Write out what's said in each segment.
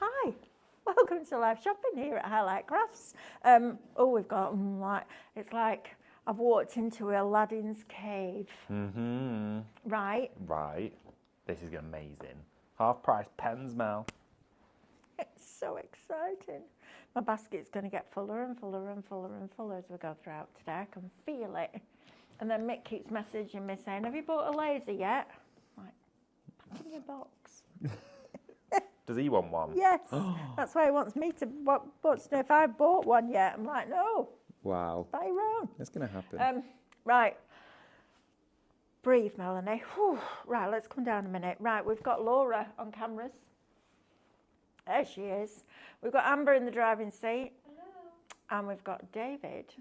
Hi, welcome to live shopping here at Highlight Crafts. We've got it's like I've walked into Aladdin's cave. Right? Right. This is amazing. Half price pens, Mel. It's so exciting. My basket's going to get fuller and fuller and fuller and fuller as we go throughout today. I can feel it. And then Mick keeps messaging me saying, "Have you bought a laser yet?" I'm like, "Put in your box." Does he want one? Yes. That's why he wants me to wants to know if I've bought one yet. I'm like, "No, Wow. buy your own." That's going to happen. Right. Breathe, Melanie. Whew. Right, let's come down a minute. Right, we've got Laura on cameras. There she is. We've got Amber in the driving seat. Hello. And we've got David,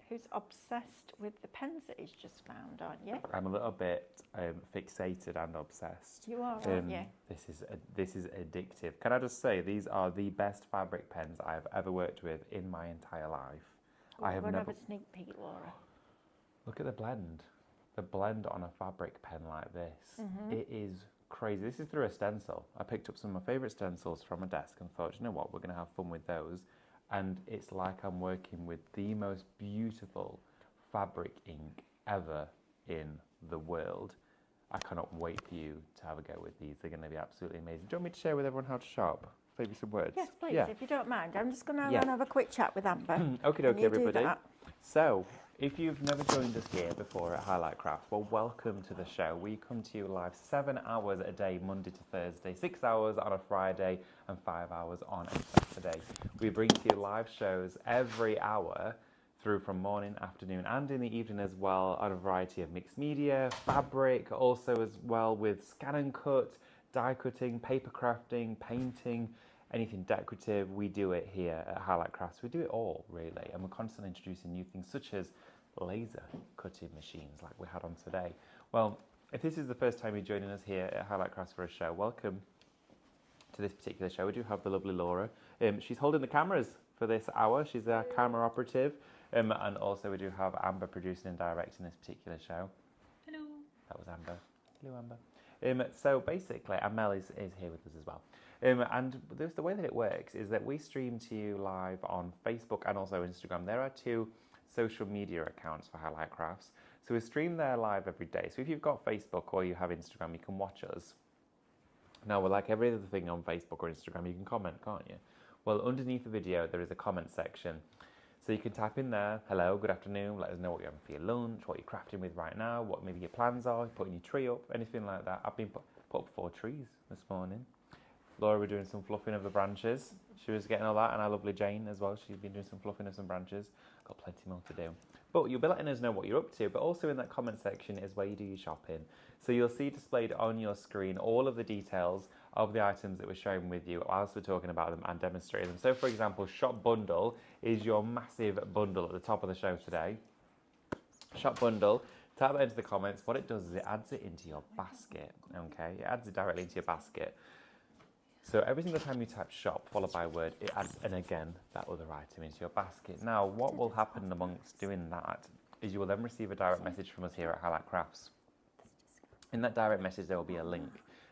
who's obsessed with the pens that he's just found, aren't you? I'm a little bit fixated and obsessed. You are, aren't you? This is addictive. Can I just say, these are the best fabric pens I have ever worked with in my entire life. I have We're never... have a sneak peek, Laura. Look at the blend. The blend on a fabric pen like this. It is crazy. This is through a stencil. I picked up some of my favourite stencils from a desk and thought, you know what, we're going to have fun with those. And it's like I'm working with the most beautiful fabric ink ever in the world. I cannot wait for you to have a go with these. They're going to be absolutely amazing. Do you want me to share with everyone how to shop? Maybe some words? Yes, please, Yeah. if you don't mind. I'm just going to Yeah. have a quick chat with Amber. Okie Can dokie, you do everybody. that? So, if you've never joined us here before at Highlight Crafts, well, welcome to the show. We come to you live 7 hours a day, Monday to Thursday, 6 hours on a Friday, and 5 hours on a Saturday. We bring to you live shows every hour through from morning, afternoon, and in the evening as well, on a variety of mixed media, fabric, also as well with scan and cut, die cutting, paper crafting, painting, anything decorative. We do it here at Highlight Crafts. We do it all, really, and we're constantly introducing new things, such as laser cutting machines like we had on today. Well, if this is the first time you're joining us here at Highlight Crafts for a show, welcome to this particular show. We do have the lovely Laura. She's holding the cameras for this hour. She's our camera operative. And also we do have Amber producing and directing this particular show. Hello. That was Amber. Hello, Amber. So basically, and Mel is here with us as well. And the way that it works is that we stream to you live on Facebook and also Instagram. There are 2 social media accounts for Highlight Crafts. So we stream there live every day. So if you've got Facebook or you have Instagram, you can watch us. Now, we're like every other thing on Facebook or Instagram, you can comment, can't you? Well, underneath the video, there is a comment section. So you can type in there, hello, good afternoon, let us know what you're having for your lunch, what you're crafting with right now, what maybe your plans are, putting your tree up, anything like that. I've been put up 4 trees this morning. Laura, we're doing some fluffing of the branches. She was getting all that, and our lovely Jane as well. She's been doing some fluffing of some branches. Got plenty more to do. But you'll be letting us know what you're up to, but also in that comment section is where you do your shopping. So you'll see displayed on your screen all of the details of the items that we're sharing with you whilst we're talking about them and demonstrating them. So for example, Shop Bundle is your massive bundle at the top of the show today. Shop Bundle, type that into the comments. What it does is it adds it into your basket, okay? It adds it directly into your basket. So every single time you type shop followed by a word, it adds, and again, that other item into your basket. Now, what will happen amongst doing that is you will then receive a direct message from us here at Highlight Crafts. In that direct message, there will be a link.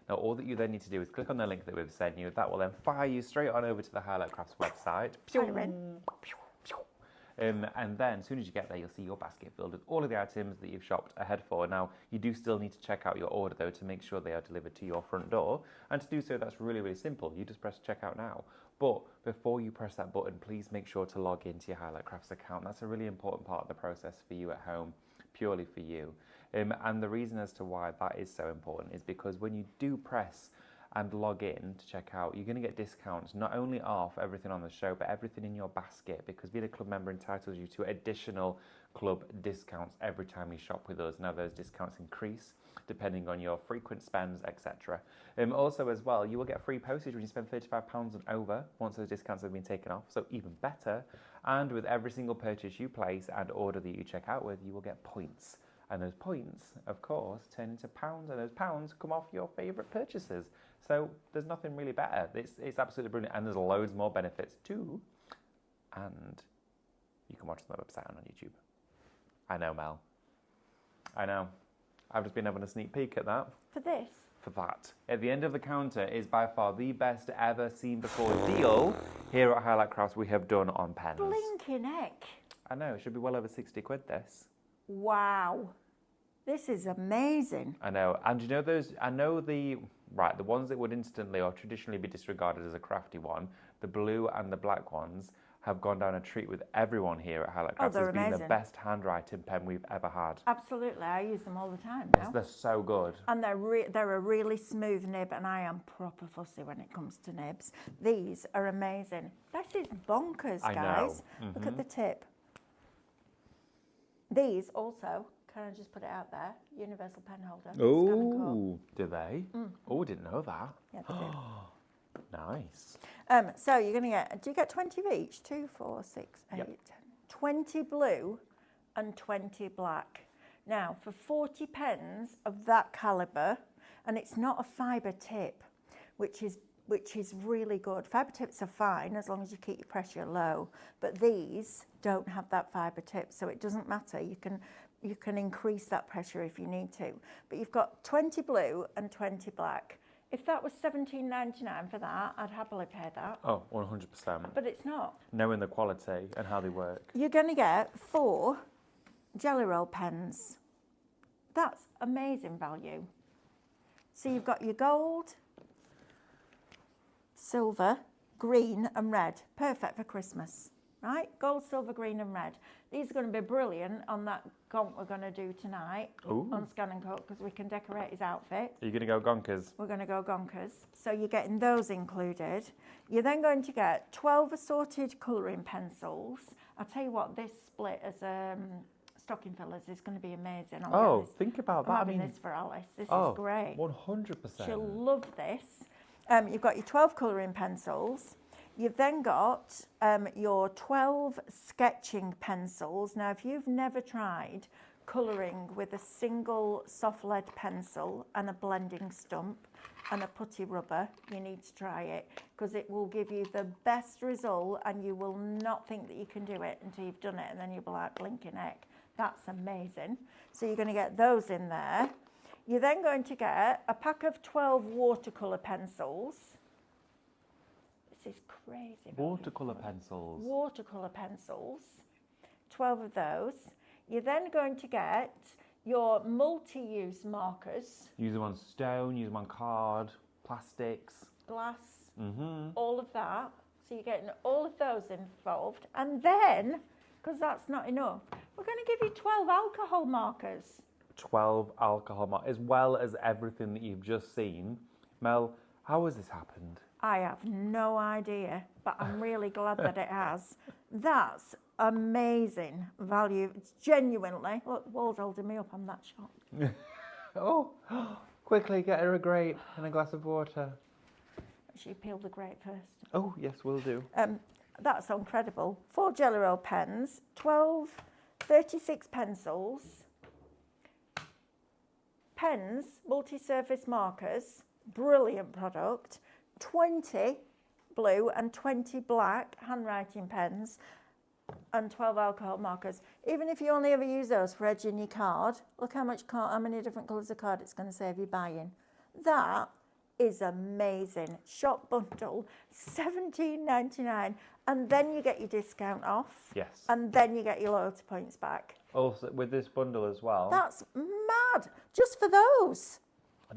Now, all that you then need to do is click on the link that we've sent you. That will then fire you straight on over to the Highlight Crafts website. And then, as soon as you get there, you'll see your basket filled with all of the items that you've shopped ahead for. Now, you do still need to check out your order, though, to make sure they are delivered to your front door. And to do so, that's really, really simple. You just press checkout now. But before you press that button, please make sure to log into your Highlight Crafts account. That's a really important part of the process for you at home, purely for you. And the reason as to why that is so important is because when you do press and log in to check out, you're going to get discounts not only off everything on the show, but everything in your basket, because being a club member entitles you to additional club discounts every time you shop with us. Now, those discounts increase depending on your frequent spends, etc. Also, as well, you will get free postage when you spend £35 and over once those discounts have been taken off, so even better. And with every single purchase you place and order that you check out with, you will get points. And those points, of course, turn into pounds, and those pounds come off your favourite purchases. So there's nothing really better. It's absolutely brilliant, and there's loads more benefits too. And you can watch them on my website and on YouTube. I know, Mel. I know. I've just been having a sneak peek at that. For this? For that. At the end of the counter is by far the best ever seen before deal here at Highlight Crafts we have done on pens. Blinking heck. I know, it should be well over 60 quid this. Wow. This is amazing. I know, and you know those, the ones that would instantly or traditionally be disregarded as a crafty one, the blue and the black ones, have gone down a treat with everyone here at Highlight Crafts as being the best handwriting pen we've ever had. Absolutely, I use them all the time now. They're so good. And they're a really smooth nib, and I am proper fussy when it comes to nibs. These are amazing. This is bonkers, I guys. know. Look at the tip. These also, can I just put it out there? Universal pen holder. Scan and call. Do they? Oh, didn't know that. Yeah, they do. Nice. So you're going to get, do you get 20 of each? 2, 4, 6, 8, 10. 20 blue and 20 black. Now, for 40 pens of that calibre, and it's not a fibre tip, which is really good. Fibre tips are fine as long as you keep your pressure low, but these don't have that fibre tip, so it doesn't matter. You can increase that pressure if you need to. But you've got 20 blue and 20 black. If that was $17.99 for that, I'd happily pay that. Oh, 100%. But it's not. Knowing the quality and how they work. You're going to get 4 Jelly Roll pens. That's amazing value. So you've got your gold, silver, green and red. Perfect for Christmas, right? Gold, silver, green and red. These are going to be brilliant on that gonk we're going to do tonight. Ooh. On Scan and Cook, because we can decorate his outfit. Are you going to go gonkers? We're going to go gonkers. So you're getting those included. You're then going to get 12 assorted colouring pencils. I'll tell you what, this split as stocking fillers is going to be amazing. Think about that. I'm having this for Alice. This is great. 100%. She'll love this. You've got your 12 colouring pencils. You've then got your 12 sketching pencils. Now, if you've never tried colouring with a single soft lead pencil and a blending stump and a putty rubber, you need to try it, because it will give you the best result and you will not think that you can do it until you've done it, and then you'll be like, blinking heck, that's amazing. So you're going to get those in there. You're then going to get a pack of 12 watercolour pencils. This is crazy. Watercolour pencils. Watercolour pencils. 12 of those. You're then going to get your multi-use markers. Use them on stone, use them on card, plastics. Glass. All of that. So you're getting all of those involved. And then, because that's not enough, we're going to give you 12 alcohol markers. 12 alcohol markers, as well as everything that you've just seen. Mel, how has this happened? I have no idea, but I'm really glad that it has. That's amazing value. It's genuinely, look, the wall's holding me up, I'm that shocked. Oh, quickly get her a grape and a glass of water. Actually, peel the grape first. Oh, yes, we'll do. That's incredible. 4 Jelly Roll pens, 12, 36 pencils, pens, multi-surface markers, brilliant product, 20 blue and 20 black handwriting pens, and 12 alcohol markers. Even if you only ever use those for edging your card, look how many different colours of card it's going to save you buying. That is amazing. Shop bundle, $17.99, and then you get your discount off. Yes. And then you get your loyalty points back. Also, with this bundle as well. That's mad, just for those.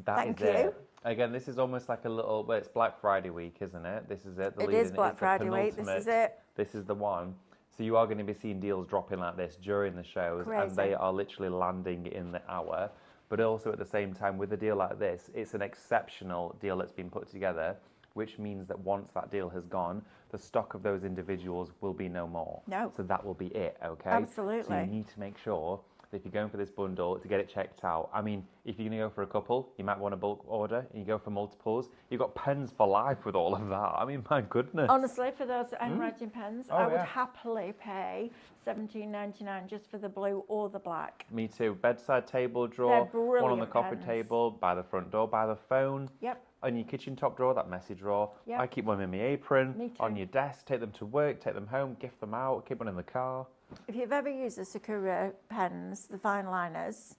Thank you. It. Again, this is almost like a little, well, it's Black Friday week, isn't it? This is it. It is Black Friday week, this is it. This is the one. So you are going to be seeing deals dropping like this during the shows. Crazy. And they are literally landing in the hour. But also at the same time, with a deal like this, it's an exceptional deal that's been put together, which means that once that deal has gone, the stock of those individuals will be no more. No. So that will be it, okay? Absolutely. So you need to make sure that if you're going for this bundle, to get it checked out. I mean, if you're going to go for a couple, you might want a bulk order, and you go for multiples, you've got pens for life with all of that. I mean, my goodness. Honestly, for those handwriting pens, Oh, I would yeah. happily pay $17.99 just for the blue or the black. Me too. Bedside table drawer, They're one on the brilliant coffee pens. table, by the front door, by the phone. Yep. On your kitchen top drawer, that messy drawer. Yep. I keep one in my apron. Me too. On your desk, take them to work, take them home, gift them out, keep one in the car. If you've ever used the Sakura pens, the fine liners,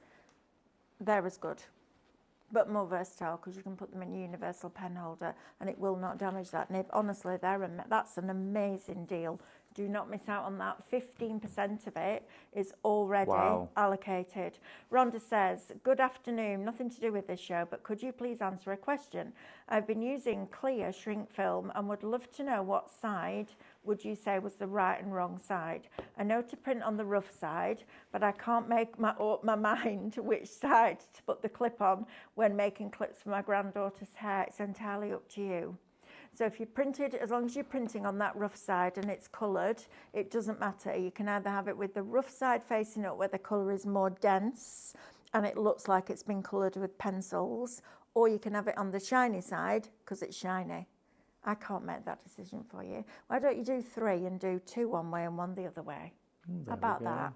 they're as good, but more versatile because you can put them in a universal pen holder and it will not damage that nib. Honestly, that's an amazing deal. Do not miss out on that. 15% of it is already Wow. allocated. Rhonda says, good afternoon, nothing to do with this show, but could you please answer a question? I've been using clear shrink film and would love to know what side would you say was the right and wrong side? I know to print on the rough side, but I can't make up my mind which side to put the clip on when making clips for my granddaughter's hair. It's entirely up to you. So if you printed, as long as you're printing on that rough side and it's coloured, it doesn't matter. You can either have it with the rough side facing up where the colour is more dense and it looks like it's been coloured with pencils, or you can have it on the shiny side because it's shiny. I can't make that decision for you. Why don't you do 3 and do 2 one way and 1 the other way? How about that?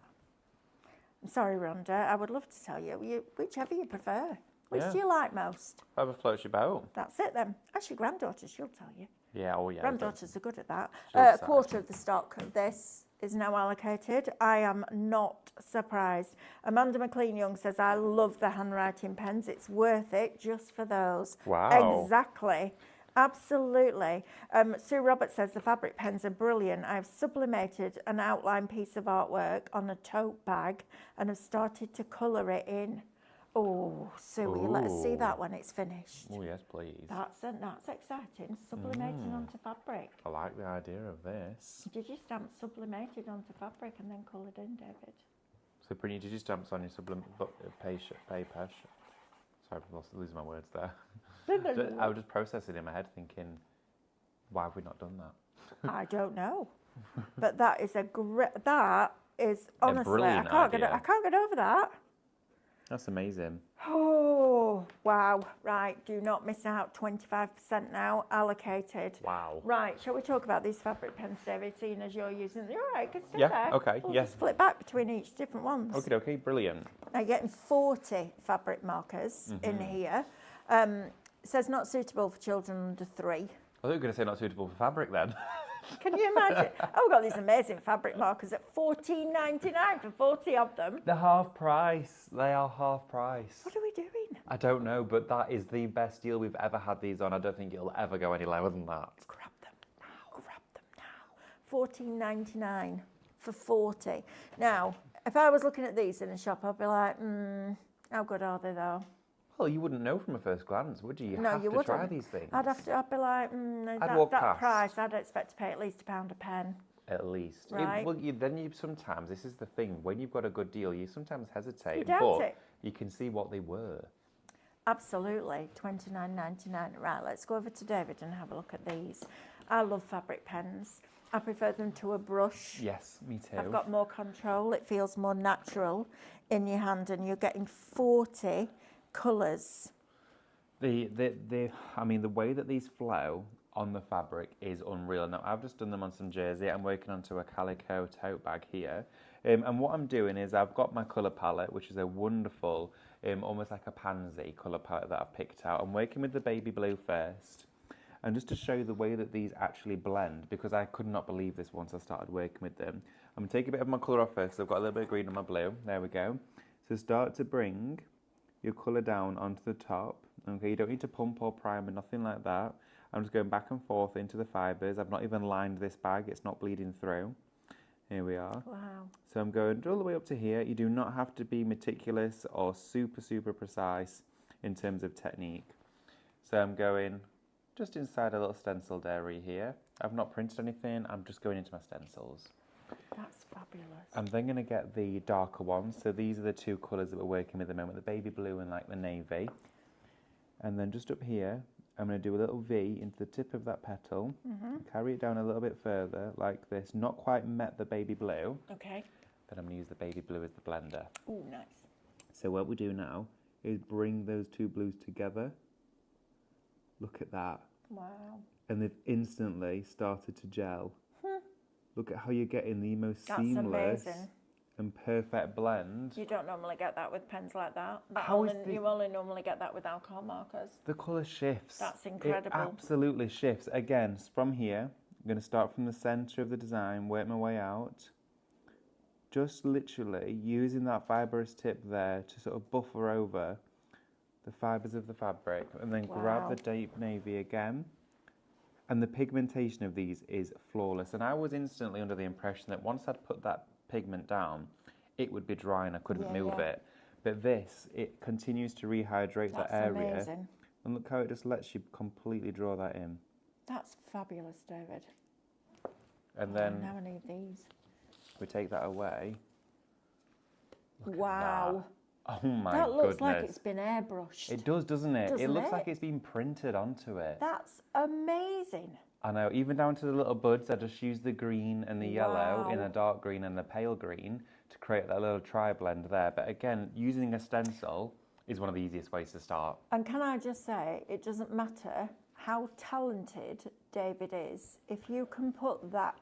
I'm sorry, Rhonda. I would love to tell you, whichever you prefer. Which do you like most? Whatever floats your boat. That's it then. Actually, granddaughter, she'll tell you. Yeah, oh yeah. Granddaughters are good at that. She'll A decide. quarter of the stock of this is now allocated. I am not surprised. Amanda McLean-Young says, I love the handwriting pens. It's worth it just for those. Wow. Exactly. Absolutely. Sue Roberts says, the fabric pens are brilliant. I've sublimated an outline piece of artwork on a tote bag and have started to colour it in. Oh, Sue, will you let us see that when it's finished? Oh yes, please. That's exciting. Sublimating onto fabric. I like the idea of this. Did you stamp sublimated onto fabric and then coloured in, David? So, Brittany, did you stamps on your paper? Sorry, I'm losing my words there. I was just processing in my head, thinking, why have we not done that? I don't know, but that is that is honestly, brilliant I idea. can't get over that. That's amazing. Oh, wow. Right, do not miss out. 25% now allocated. Wow. Right, shall we talk about these fabric pens, David, seeing as you're using them? You're right, good stuff Yeah, there. okay, We'll yes. just flip back between each different ones. Okay, brilliant. Now you're getting 40 fabric markers in here. It says not suitable for children under 3. I thought you were going to say not suitable for fabric then. Can you imagine? Oh, we've got these amazing fabric markers at $14.99 for 40 of them. They're half price. They are half price. What are we doing? I don't know, but that is the best deal we've ever had these on. I don't think it'll ever go any lower than that. Grab them now. Grab them now. $14.99 for 40. Now, if I was looking at these in a shop, I'd be like, how good are they though? Well, you wouldn't know from a first glance, would you? You No, have you to try wouldn't. these things. I'd be like, walk that past. price, I'd expect to pay at least £1 a pen. At least. Right. Then you sometimes, this is the thing, when you've got a good deal, you sometimes hesitate. You doubt but it. you can see what they were. Absolutely, $29.99. Right, let's go over to David and have a look at these. I love fabric pens. I prefer them to a brush. Yes, me too. I've got more control. It feels more natural in your hand, and you're getting 40 colours. The way that these flow on the fabric is unreal. Now, I've just done them on some jersey. I'm working onto a calico tote bag here. And what I'm doing is I've got my colour palette, which is a wonderful, almost like a pansy colour palette that I've picked out. I'm working with the baby blue first. And just to show you the way that these actually blend, because I could not believe this once I started working with them. I'm going to take a bit of my colour off first. So I've got a little bit of green on my blue. There we go. So start to bring your colour down onto the top. Okay, you don't need to pump or prime or nothing like that. I'm just going back and forth into the fibres. I've not even lined this bag. It's not bleeding through. Here we are. Wow. So I'm going all the way up to here. You do not have to be meticulous or super, super precise in terms of technique. So I'm going just inside a little stenciled area here. I've not printed anything. I'm just going into my stencils. That's fabulous. I'm then going to get the darker ones. So these are the two colours that we're working with at the moment, the baby blue and like the navy. And then just up here, I'm going to do a little V into the tip of that petal, carry it down a little bit further like this, not quite met the baby blue. Okay. Then I'm going to use the baby blue as the blender. Oh, nice. So what we do now is bring those two blues together. Look at that. Wow. And they've instantly started to gel. Look at how you're getting the most That's seamless amazing. and perfect blend. You don't normally get that with pens like that. You only normally get that with alcohol markers. The colour shifts. That's incredible. It absolutely shifts. Again, from here, I'm going to start from the centre of the design, work my way out. just literally using that fibrous tip there to sort of buffer over the fibres of the fabric, and then grab the deep navy again. And the pigmentation of these is flawless. And I was instantly under the impression that once I'd put that pigment down, it would be dry and I couldn't move it. But this, it continues to rehydrate that area. Amazing. And look how it just lets you completely draw that in. That's fabulous, David. And then now I need these. we take that away. Look Wow. at that. Oh my That looks goodness. like it's been airbrushed. It does, doesn't it? Doesn't It looks it? like it's been printed onto it. That's amazing. I know, even down to the little buds, I just use the green and the yellow in Wow. a dark green and the pale green to create that little tri-blend there. But again, using a stencil is one of the easiest ways to start. And can I just say, it doesn't matter how talented David is, if you can put that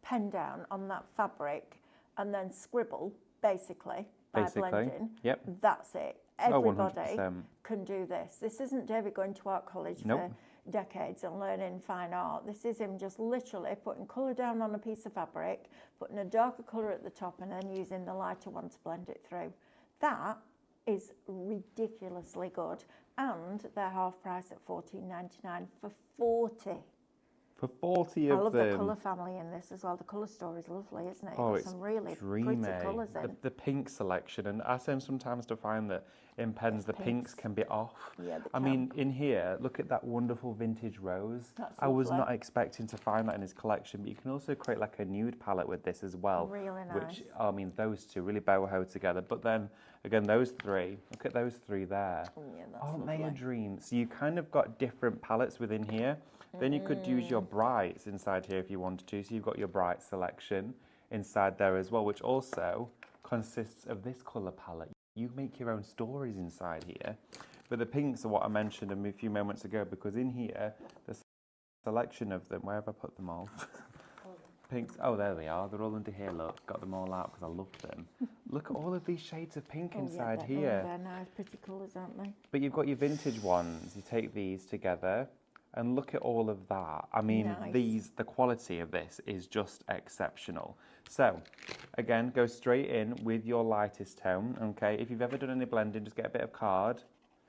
pen down on that fabric and then scribble, basically, by blending, Yep. that's it. Oh, Everybody 100%. can do this. This isn't David going to art college Nope. for decades and learning fine art. This is him just literally putting colour down on a piece of fabric, putting a darker colour at the top, and then using the lighter one to blend it through. That is ridiculously good. And they're half price at $14.99 for 40. For 40 I of love them. the colour family in this as well. The colour story is lovely, isn't it? Oh, Got it's some really dreamy. pretty colours in. The pink selection, and I tend sometimes to find that in pens the pinks can be off. Yeah, they I can. mean, in here, look at that wonderful vintage rose. That's I was lovely. not expecting to find that in his collection, but you can also create like a nude palette with this as well. Really nice. Which, I mean, those two really boho together. But then, again, those three, look at those three there. Yeah, that's Aren't they a lovely. dream? So you kind of got different palettes within here. Then you could use your brights inside here if you wanted to. So you've got your bright selection inside there as well, which also consists of this colour palette. You make your own stories inside here. But the pinks are what I mentioned a few moments ago, because in here, the selection of them, where have I put them all? Pinks, oh, there they are. They're all under here, look. Got them all out because I love them. Look at all of these shades of pink inside here. They're nice, pretty colours, aren't they? But you've got your vintage ones. You take these together and look at all of that. I mean, Nice. the quality of this is just exceptional. So, again, go straight in with your lightest tone, okay? If you've ever done any blending, just get a bit of card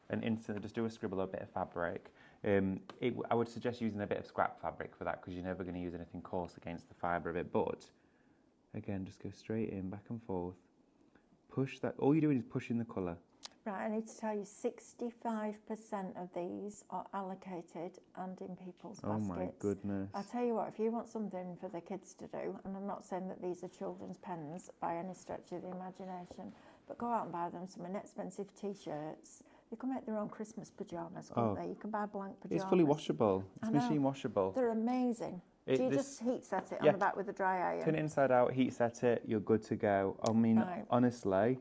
and instantly just do a scribble or a bit of fabric. I would suggest using a bit of scrap fabric for that, because you're never going to use anything coarse against the fibre of it. But, again, just go straight in, back and forth. Push that. All you're doing is pushing the colour. Right, I need to tell you, 65% of these are allocated and in people's baskets. Oh my goodness. I'll tell you what, if you want something for the kids to do, and I'm not saying that these are children's pens by any stretch of the imagination, but go out and buy them some inexpensive T-shirts. You can make their own Christmas pyjamas, can't they? You can buy blank pyjamas. It's fully washable. It's I know. machine washable. They're amazing. Do you just heat set it on yeah. the back with a dry iron? Turn it inside out, heat set it, you're good to go. I mean, Right. honestly.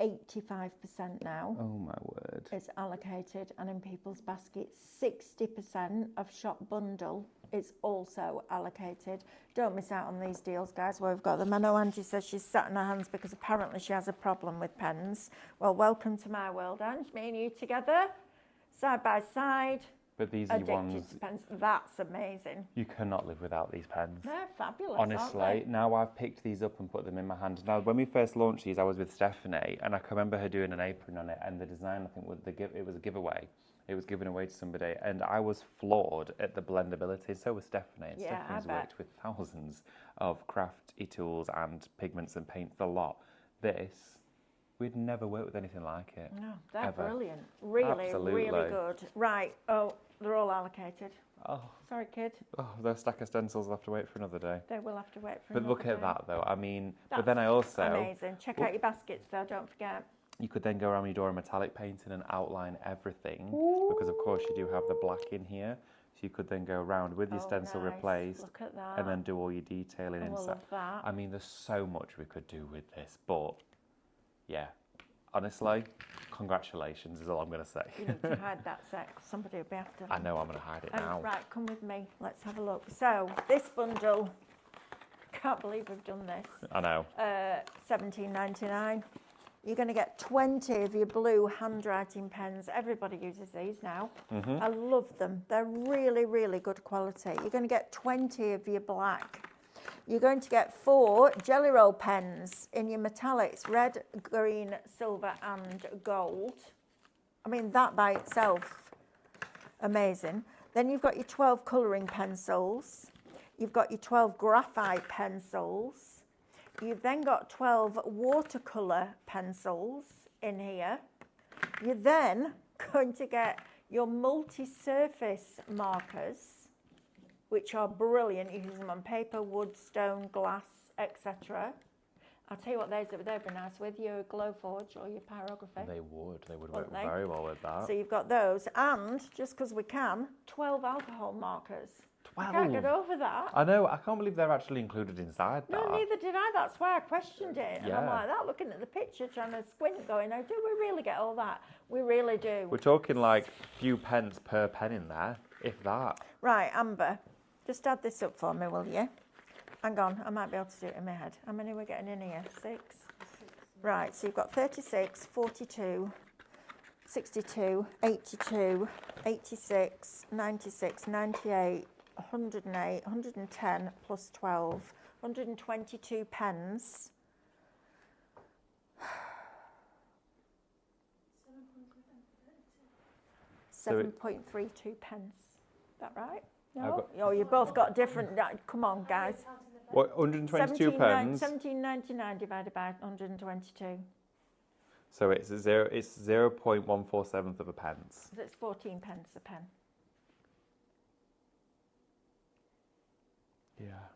85% now. Oh my word. Is allocated, and in people's baskets 60% of shop bundle is also allocated. Don't miss out on these deals, guys. Well, we've got them. I know Angie says she's sat on her hands because apparently she has a problem with pens. Well, welcome to my world, Ange. Me and you together, side by side, But these are addicted ones, to pens. That's amazing. you cannot live without these pens. They're fabulous, aren't Honestly, they? now I've picked these up and put them in my hand. Now, when we first launched these, I was with Stephanie, and I can remember her doing an apron on it, and the design, I think, it was a giveaway. It was given away to somebody, and I was floored at the blendability. So was Stephanie. And Yeah, Stephanie's I bet. worked with thousands of crafty tools and pigments and paints a lot. This, we'd never worked with anything like it. No, they're ever. brilliant. Really, Absolutely. really good. Right. Oh, they're all allocated. Oh, Sorry, kid. those stack of stencils will have to wait for another day. They will have to wait for But look another at day. that, though. I mean, but That's then I also... amazing. Check out your baskets, though. Don't forget. You could then go around your door and metallic painting and outline everything, because of course you do have the black in here. So you could then go around with your stencil nice. replaced, Look at that. and then do all your detailing I inside. love that. I mean, there's so much we could do with this, but yeah, honestly, congratulations is all I'm going to say. You need to hide that sec. Somebody will be after. I know I'm going to hide it now. Right, come with me. Let's have a look. So this bundle, can't believe we've done this. I know. $17.99. You're going to get 20 of your blue handwriting pens. Everybody uses these now. I love them. They're really, really good quality. You're going to get 20 of your black. you're going to get 4 Jelly Roll pens in your metallics, red, green, silver and gold. I mean, that by itself, amazing. Then you've got your 12 colouring pencils. You've got your 12 graphite pencils. You've then got 12 watercolour pencils in here. You're then going to get your multi-surface markers, which are brilliant. You can use them on paper, wood, stone, glass, etc. I'll tell you what, they'd be nice with your Glowforge or your pyrography. They would work Wouldn't they? very well with that. So you've got those, and just because we can, 12 alcohol markers. 12? I can't get over that. I know, I can't believe they're actually included inside that. No, neither did I. That's why I questioned it. And I'm Yeah. like that, looking at the picture, trying to squint, going, oh, do we really get all that? We really do. We're talking like few pence per pen in there, if that. Right, Amber, just add this up for me, will you? Hang on, I might be able to do it in my head. How many are we getting in here? 6? Right, so you've got 36, 42, 62, 82, 86, 96, 98, 108, 110 plus 12, 122 pens. 7.32 pence. Is that right? No? Oh, you both got different. Come on, guys. What, 122 pens? 17.99 divided by 122. So it's 0.147 of a pence. So it's 14 pence a pen. Yeah.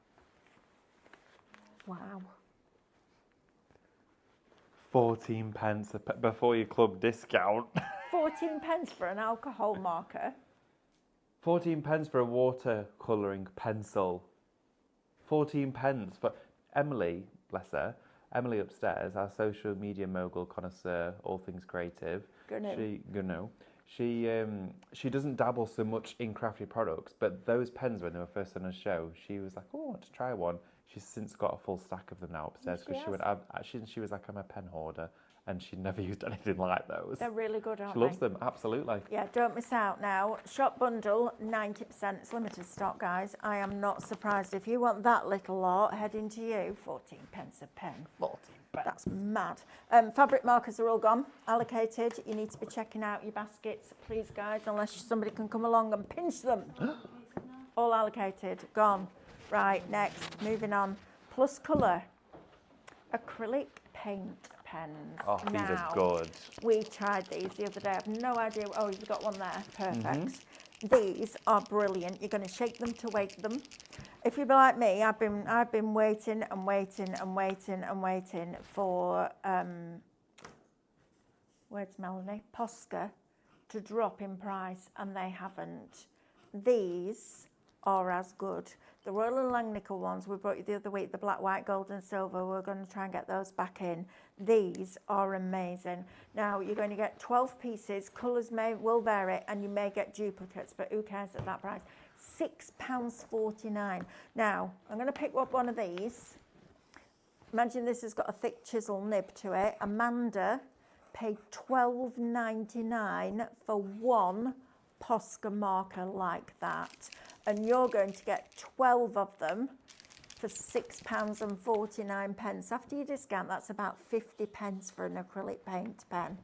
Wow. 14 pence before your club discount. 14 pence for an alcohol marker. 14 pence for a watercolouring pencil. 14 pence for Emily, bless her. Emily upstairs, our social media mogul connoisseur, all things creative. She doesn't dabble so much in crafty products, but those pens, when they were first on a show, she was like, oh, I want to try one. She's since got a full stack of them now upstairs because she was like, I'm a pen hoarder, and she'd never used anything like those. They're really good, aren't She they? loves them, absolutely. Yeah, don't miss out now. Shop bundle, 90%. It's limited stock, guys. I am not surprised. If you want that little lot, head into you. 14 pence a pen. 14 pence. That's mad. Fabric markers are all gone, allocated. You need to be checking out your baskets, please, guys, unless somebody can come along and pinch them. All allocated, gone. Right, next, moving on. Plus colour, acrylic paint pens. Oh, these are good. We tried these the other day. I have no idea. Oh, you've got one there. Perfect. These are brilliant. You're going to shake them to wake them. If you'd be like me, I've been waiting and waiting and waiting and waiting for where's Melanie? Posca to drop in price, and they haven't. These are as good. The Royal and Langnickel ones we brought you the other week, the black, white, gold and silver, we're going to try and get those back in. These are amazing. Now, you're going to get 12 pieces. Colours will vary, and you may get duplicates, but who cares at that price? £6.49. Now, I'm going to pick up one of these. Imagine this has got a thick chisel nib to it. Amanda paid $12.99 for one Posca marker like that. And you're going to get 12 of them for £6.49. After your discount, that's about 50 pence for an acrylic paint pen.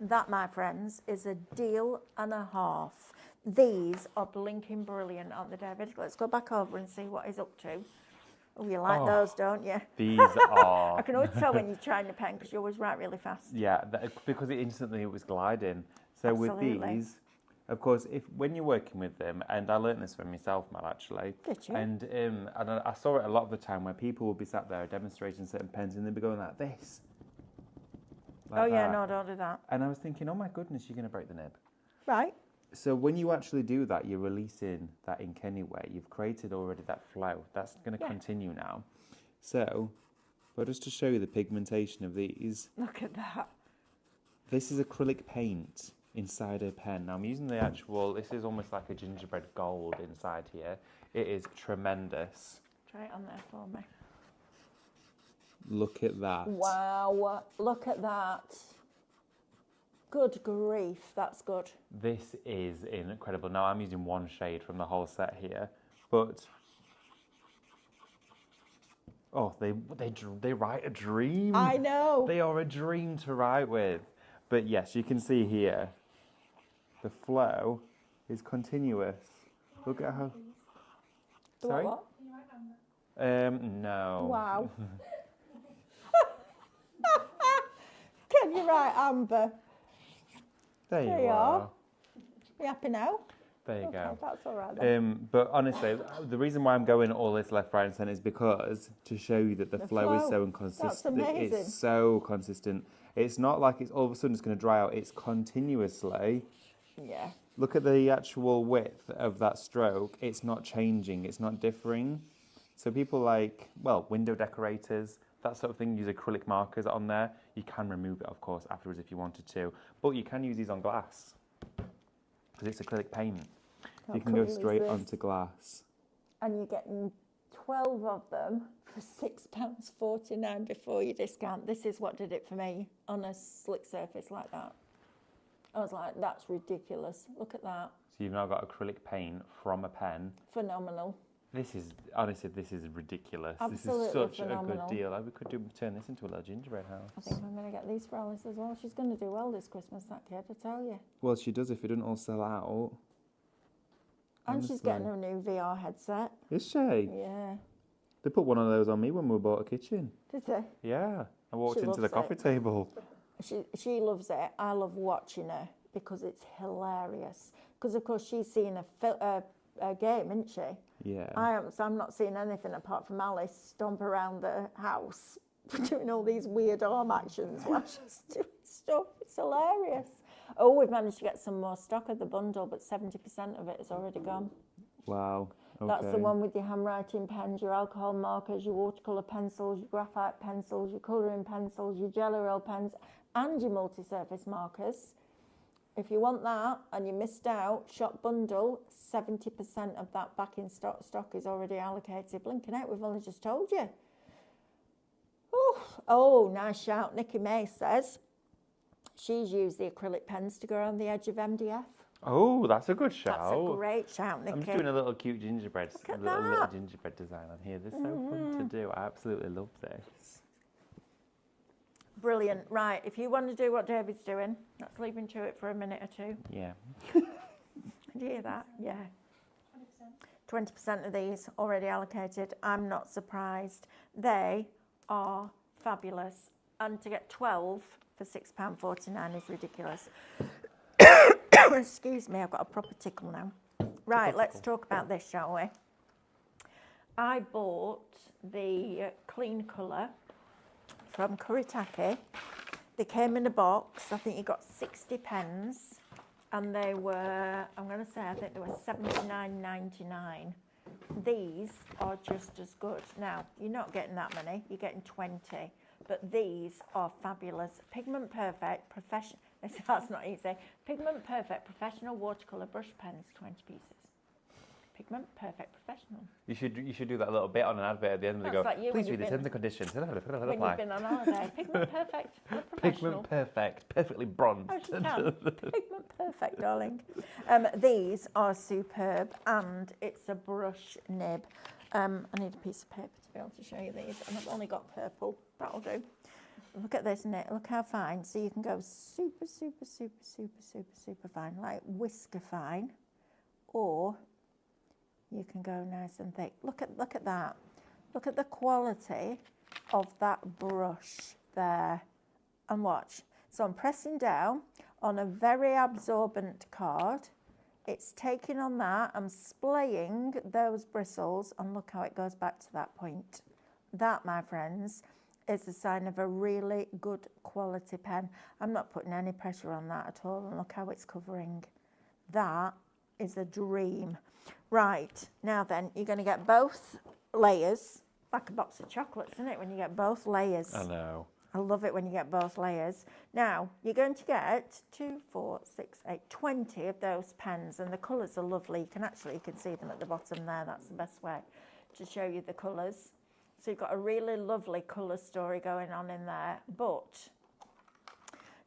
That, my friends, is a deal and a half. These are blinking brilliant, aren't they, David? Let's go back over and see what he's up to. Oh, you like those, don't you? These are... I can always tell when you're trying the pen because you always write really fast. Yeah, because it was gliding. So Absolutely. with these, of course, when you're working with them, and I learned this from myself, Mel, actually. Did you? And I saw it a lot of the time where people would be sat there demonstrating certain pens, and they'd be going like this. Like oh, yeah, that. no, don't do that. And I was thinking, oh my goodness, you're going to break the nib. Right. So when you actually do that, you're releasing that ink anyway. You've created already that flow. That's going to continue now. So, but just to show you the pigmentation of these. Look at that. This is acrylic paint inside a pen. Now I'm using the actual, this is almost like a gingerbread gold inside here. It is tremendous. Try it on there for me. Look at that. Wow, look at that. Good grief, that's good. This is incredible. Now I'm using one shade from the whole set here, but Oh, they write a dream. I know. They are a dream to write with. But yes, you can see here, the flow is continuous. Look at how. Sorry. What? No. Wow. Can you write Amber? There There you you are. are. You happy now? There you Okay, go. that's all right then. But honestly, the reason why I'm going all this left, right, and centre is because to show you that the flow is flow. so That's inconsistent. amazing. It's so consistent. It's not like it's all of a sudden it's going to dry out. It's continuously. Yeah. Look at the actual width of that stroke. It's not changing. It's not differing. So people like, well, window decorators, that sort of thing, use acrylic markers on there. You can remove it, of course, afterwards if you wanted to. But you can use these on glass because it's acrylic paint. How You can go cool is straight this? onto glass. And you're getting 12 of them for £6.49 before your discount. This is what did it for me on a slick surface like that. I was like, that's ridiculous. Look at that. So you've now got acrylic paint from a pen. Phenomenal. This is, honestly, this is ridiculous. Absolutely this is such phenomenal. a good deal. We could turn this into a little gingerbread house. I think I'm going to get these for Alice as well. She's going to do well this Christmas, that kid, I tell you. Well, she does if it doesn't all sell out. And she's Honestly. getting a new VR headset. Is she? Yeah. They put one of those on me when we bought a kitchen. Did they? Yeah. I walked She into the loves coffee it. table. She loves it. I love watching her because it's hilarious. Because, of course, she's seen a game, isn't she? Yeah. I'm not seeing anything apart from Alice stomp around the house doing all these weird arm actions while she's doing stuff. It's hilarious. Oh, we've managed to get some more stock of the bundle, but 70% of it is already gone. Wow. Okay. That's the one with your handwriting pens, your alcohol markers, your watercolour pencils, your graphite pencils, your colouring pencils, your Jelly Roll pens, and your multi-surface markers. If you want that and you missed out, shop bundle, 70% of that back in stock is already allocated. Blinking out, we've only just told you. Oh, nice shout. Nikki May says she's used the acrylic pens to go around the edge of MDF. Oh, that's a good shout. That's a great shout, Nikki. I'm just doing a little cute gingerbread, at little that. gingerbread design on here. They're so fun to do. I absolutely love this. Brilliant. Right, if you want to do what David's doing, let's leave him to it for a minute or two. Yeah. Do you hear that? Yeah. 20% of these already allocated. I'm not surprised. They are fabulous. And to get 12 for £6.49 is ridiculous. Excuse me, I've got a proper tickle now. Right, let's talk about this, shall we? I bought the Clean Colour from Kuretake. They came in a box. I think you got 60 pens. And they were, I'm going to say, I think they were $79.99. These are just as good. Now, you're not getting that many. You're getting 20. But these are fabulous. Pigment Perfect Professional. That's not easy. Pigment Perfect Professional Watercolour Brush Pens, 20 pieces. Pigment Perfect Professional. You should do that little bit on an advert at the end of the go. Like you Please when read the you've terms and conditions. When you've been on holiday. Pigment Perfect Professional. Pigment Perfect, perfectly bronzed. Oh, she can. Pigment Perfect, darling. These are superb, and it's a brush nib. I need a piece of paper to be able to show you these, and I've only got purple. That'll do. Look at this, Nick. Look how fine. So you can go super, super, super, super, super, super fine, like whisker fine, or you can go nice and thick. Look at that. Look at the quality of that brush there. And watch. So I'm pressing down on a very absorbent card. It's taking on that. I'm splaying those bristles, and look how it goes back to that point. That, my friends, is a sign of a really good quality pen. I'm not putting any pressure on that at all, and look how it's covering. That is a dream. Right, now then, you're going to get both layers, like a box of chocolates, isn't it, when you get both layers? I know. I love it when you get both layers. Now, you're going to get 20 of those pens, and the colours are lovely. You can see them at the bottom there. That's the best way to show you the colours. So you've got a really lovely colour story going on in there. But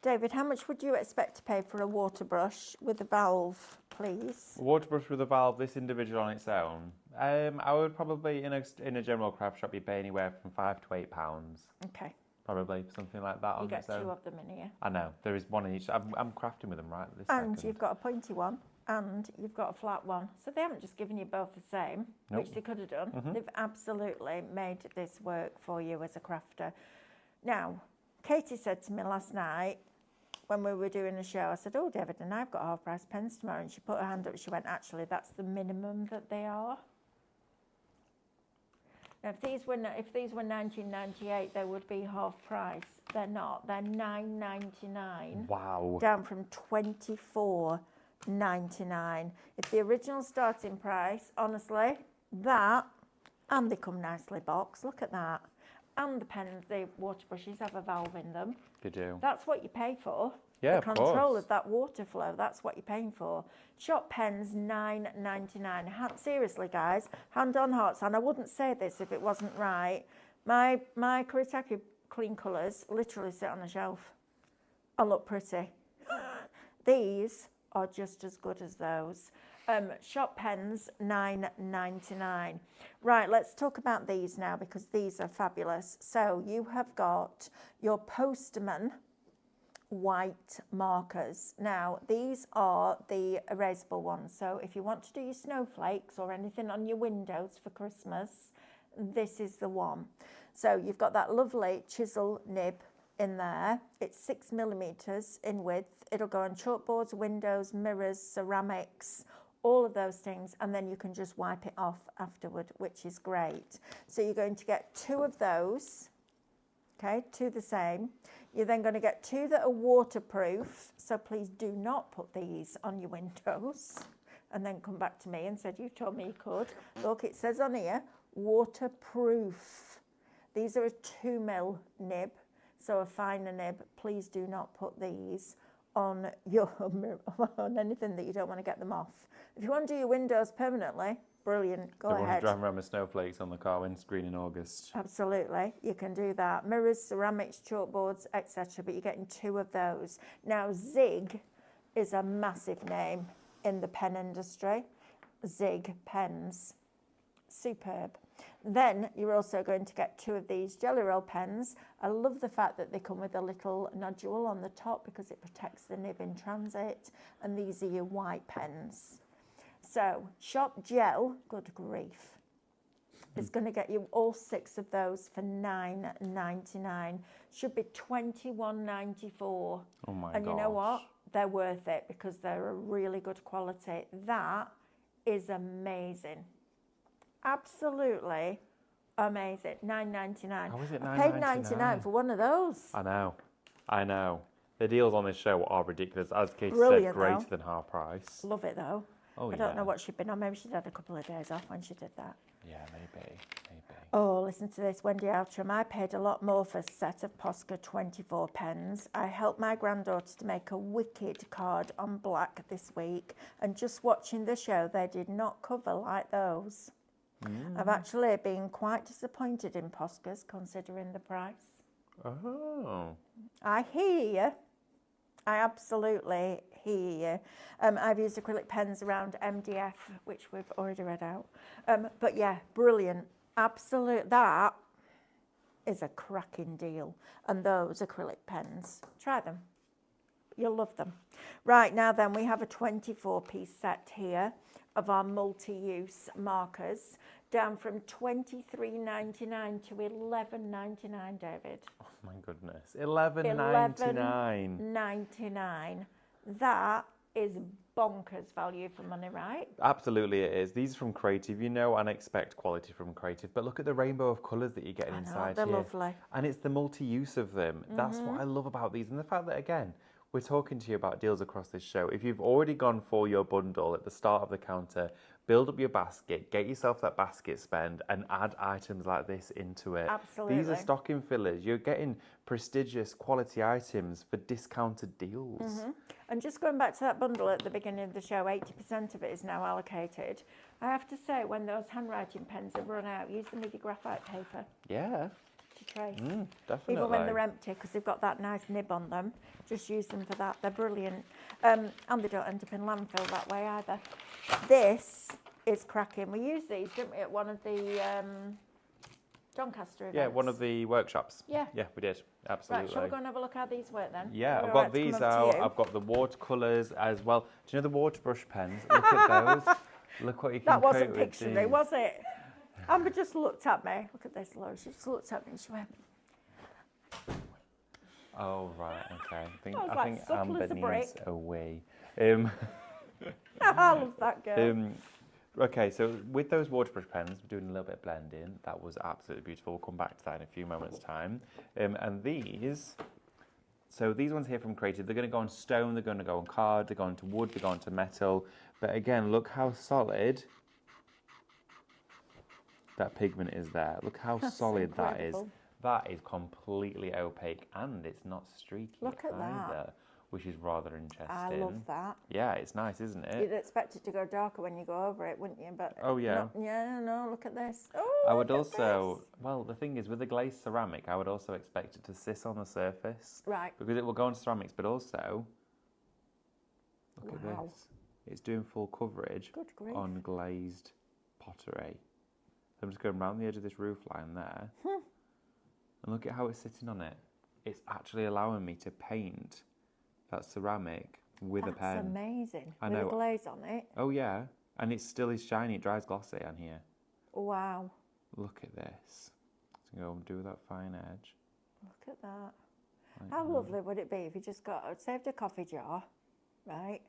David, how much would you expect to pay for a water brush with a valve, please? A water brush with a valve, this individual on its own. I would probably, in a general craft shop, you pay anywhere from £5 to £8. Okay. Probably something like that on You get its own. 2 of them in here. I know, there is one in each. I'm crafting with them right this And second. you've got a pointy one and you've got a flat one. So they haven't just given you both the same, Nope. which they could have done. They've absolutely made this work for you as a crafter. Now, Katie said to me last night when we were doing the show, I said, oh, David, and I've got half price pens tomorrow. And she put her hand up. She went, actually, that's the minimum that they are. Now, if these were 1998, they would be half price. They're not. They're $9.99. Wow. Down from $24.99. If the original starting price, honestly, that, and they come nicely boxed. Look at that. And the pens, the water brushes have a valve in them. They do. That's what you pay for. Yeah, the of control course. of that water flow, that's what you're paying for. Shop pens, $9.99. Seriously, guys, hand on hearts, and I wouldn't say this if it wasn't right. My Kuretake clean colours literally sit on a shelf. I look pretty. These are just as good as those. Shop pens, $9.99. Right, let's talk about these now because these are fabulous. So you have got your Postman white markers. Now, these are the erasable ones. So if you want to do your snowflakes or anything on your windows for Christmas, this is the one. So you've got that lovely chisel nib in there. It's 6mm in width. It'll go on chalkboards, windows, mirrors, ceramics, all of those things, and then you can just wipe it off afterward, which is great. So you're going to get 2 of those, okay, 2 the same. You're then going to get 2 that are waterproof, so please do not put these on your windows and then come back to me and said, you told me you could. Look, it says on here, waterproof. These are a 2mm nib, so a finer nib. Please do not put these on your on anything that you don't want to get them off. If you want to do your windows permanently, brilliant, go ahead. Driving around with snowflakes on the car windscreen in August. Absolutely, you can do that. Mirrors, ceramics, chalkboards, etc. But you're getting 2 of those. Now, Zig is a massive name in the pen industry. Zig pens, superb. Then you're also going to get 2 of these Jelly Roll pens. I love the fact that they come with a little nodule on the top because it protects the nib in transit. And these are your white pens. So Shop Gel, good grief, is going to get you all 6 of those for $9.99. Should be $21.94. Oh my And you know what? They're worth it because they're a really good quality. That is amazing. Absolutely amazing. $9.99. How is it I paid $9.99? $9.99 for one of those. I know. The deals on this show are ridiculous. As Katie Brilliant, said, greater though. than half price. Love it though. Oh, I don't know what she'd been on. Maybe she'd had a couple of days off when she did that. Yeah, maybe. Oh, listen to this, Wendy Outram. I paid a lot more for a set of Posca 24 pens. I helped my granddaughter to make a wicked card on black this week, and just watching the show, they did not cover like those. I've actually been quite disappointed in Poscas considering the price. Oh. I hear you. I absolutely hear you. I've used acrylic pens around MDF, which we've already read out. But yeah, brilliant. Absolute. That is a cracking deal. And those acrylic pens, try them. You'll love them. Right, now then, we have a 24-piece set here of our multi-use markers, down from $23.99 to $11.99, David. Oh my goodness. $11.99. $11.99. That is bonkers value for money, right? Absolutely it is. These are from Creative, you know, and expect quality from Creative. But look at the rainbow of colours that you're getting inside they're here. lovely. And it's the multi-use of them. That's what I love about these. And the fact that, again, we're talking to you about deals across this show. If you've already gone for your bundle at the start of the counter, build up your basket, get yourself that basket spend, and add items like this into it. Absolutely. These are stocking fillers. You're getting prestigious quality items for discounted deals. And just going back to that bundle at the beginning of the show, 80% of it is now allocated. I have to say, when those handwriting pens have run out, use them with your graphite paper. Yeah. to trace. Definitely. Even when they're empty, because they've got that nice nib on them. Just use them for that. They're brilliant. And they don't end up in landfill that way either. This is cracking. We used these, didn't we, at one of the Doncaster events? Yeah, one of the workshops. Yeah. Yeah, we did. Absolutely. Right, shall we go and have a look how these work then? Yeah, We're I've all got right to come these over to out. you. I've got the watercolours as well. Do you know the water brush pens? Look at those. Look what you can That wasn't create with Pictionary, these. was it? Amber just looked at me. Look at this, Laura. She just looked at me and she went, Oh, right, okay. I was I like, think subtle Amber as a needs brick. a wee. I love that girl. Okay, so with those water brush pens, we're doing a little bit of blending. That was absolutely beautiful. We'll come back to that in a few moments' time. And these, so these ones here from Creative, they're going to go on stone, they're going to go on card, they're going to wood, they're going to metal. But again, look how solid that pigment is there. Look how That's solid that is. incredible. That is completely opaque and it's not streaky Look at that. either, which is rather interesting. I love that. Yeah, it's nice, isn't it? You'd expect it to go darker when you go over it, wouldn't you? But Oh, yeah. no, look at this. Oh, I would look at also, well, the thing is with the glazed ceramic, I would also expect it to sit on the surface. this. Right. Because it will go on ceramics, but also, look at Wow. this. It's doing full coverage Good grief. on glazed pottery. So I'm just going around the edge of this roof line there. And look at how it's sitting on it. It's actually allowing me to paint that ceramic with a pen. That's amazing. I With know. a glaze on it. Oh yeah, and it still is shiny. It dries glossy on here. Wow. Look at this. So go and do that fine edge. Look at that. like How that. lovely would it be if you just saved a coffee jar, right?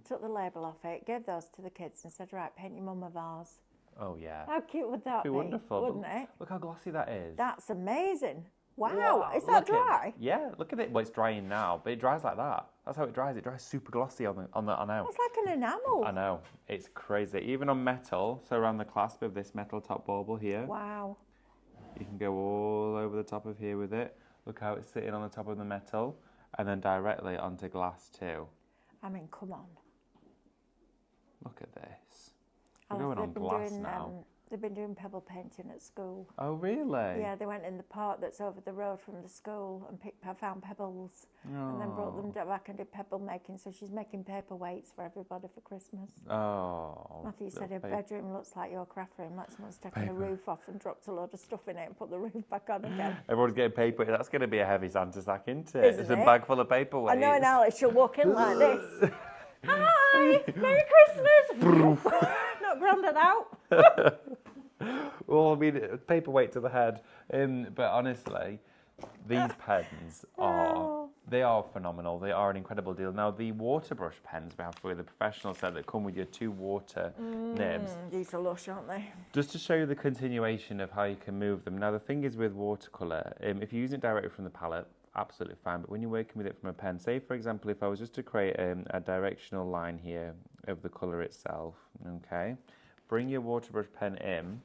Took the label off it, gave those to the kids and said, right, paint your mum a vase. Oh yeah. How cute would that It'd be wonderful. Wouldn't it? Look how glossy that is. That's amazing. Wow. Wow, Is that look at- dry? Yeah, look at it. Well, it's drying now, but it dries like that. That's how it dries. It dries super glossy on the. I know. It's like an enamel. I know. It's crazy. Even on metal, so around the clasp of this metal top bauble here, Wow. you can go all over the top of here with it. Look how it's sitting on the top of the metal, and then directly onto glass too. I mean, come on. Look at this. Oh, We're going on they've been glass doing, now. They've been doing pebble painting at school. Oh really? Yeah, they went in the park that's over the road from the school and found pebbles and then brought them back and did pebble making. So she's making paperweights for everybody for Christmas. Oh. Matthew said little her paper- bedroom looks like your craft room, like someone's taken Paper. the roof off and dropped a load of stuff in it and put the roof back on again. Everyone's getting paper. That's going to be a heavy Santa sack, isn't it? Isn't It's a it? bag full of paperweights. I know in Alice she'll walk in like this. Hi, Merry Christmas! Not grounded out. Well, I mean, paperweight to the head. But honestly, these pens they are phenomenal. They are an incredible deal. Now, the water brush pens we have for the professional set that come with your 2 water nibs, These are lush, aren't they? just to show you the continuation of how you can move them. Now, the thing is with watercolour, if you're using it directly from the palette, absolutely fine. But when you're working with it from a pen, say, for example, if I was just to create a directional line here of the colour itself, okay, bring your water brush pen in,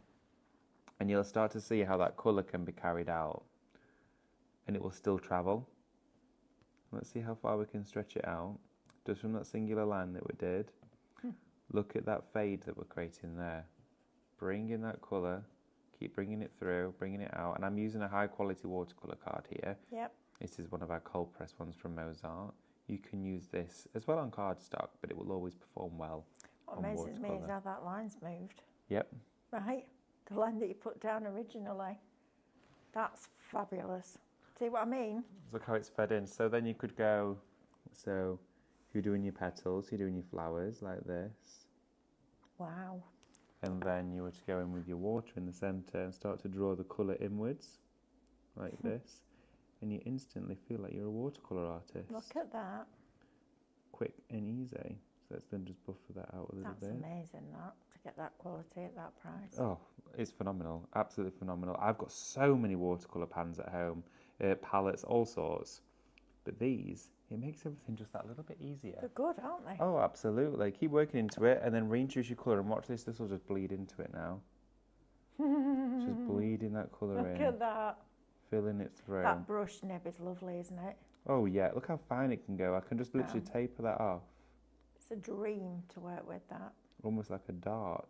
and you'll start to see how that colour can be carried out. And it will still travel. Let's see how far we can stretch it out. Just from that singular line that we did. Look at that fade that we're creating there. Bring in that colour. Keep bringing it through, bringing it out. And I'm using a high quality watercolour card here. Yep. This is one of our cold press ones from Mozart. You can use this as well on cardstock, but it will always perform well What on amazes me is watercolour. how that line's moved, Yep. right? The line that you put down originally. That's fabulous. See what I mean? Look how it's fed in. So then you could go, so if you're doing your petals, you're doing your flowers like this. Wow. And then you were to go in with your water in the centre and start to draw the colour inwards, like this. And you instantly feel like you're a watercolour artist. Look at that. Quick and easy. So let's then just buffer that out a little That's bit. amazing, that, to get that quality at that price. Oh, it's phenomenal. Absolutely phenomenal. I've got so many watercolour pans at home, palettes, all sorts. But these, it makes everything just that little bit easier. They're good, aren't they? Oh, absolutely. Keep working into it and then reintroduce your colour and watch this. This will just bleed into it now. Just bleeding that colour Look in, at that. filling it through. That brush nib is lovely, isn't it? Oh, yeah. Look how fine it can go. I can just literally taper that off, It's a dream to work with that. almost like a dart.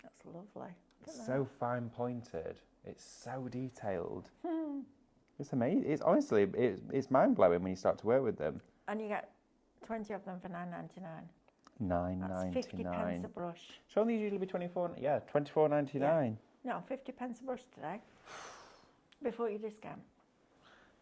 That's lovely. Look at So fine pointed. It's so detailed. It's amazing. It's honestly, it's mind blowing when you start to work with them. And you get 20 of them for £9.99. £9.99. That's 50 pence a brush. Shouldn't these usually be £24.99? No, 50 pence a brush today. Before your discount.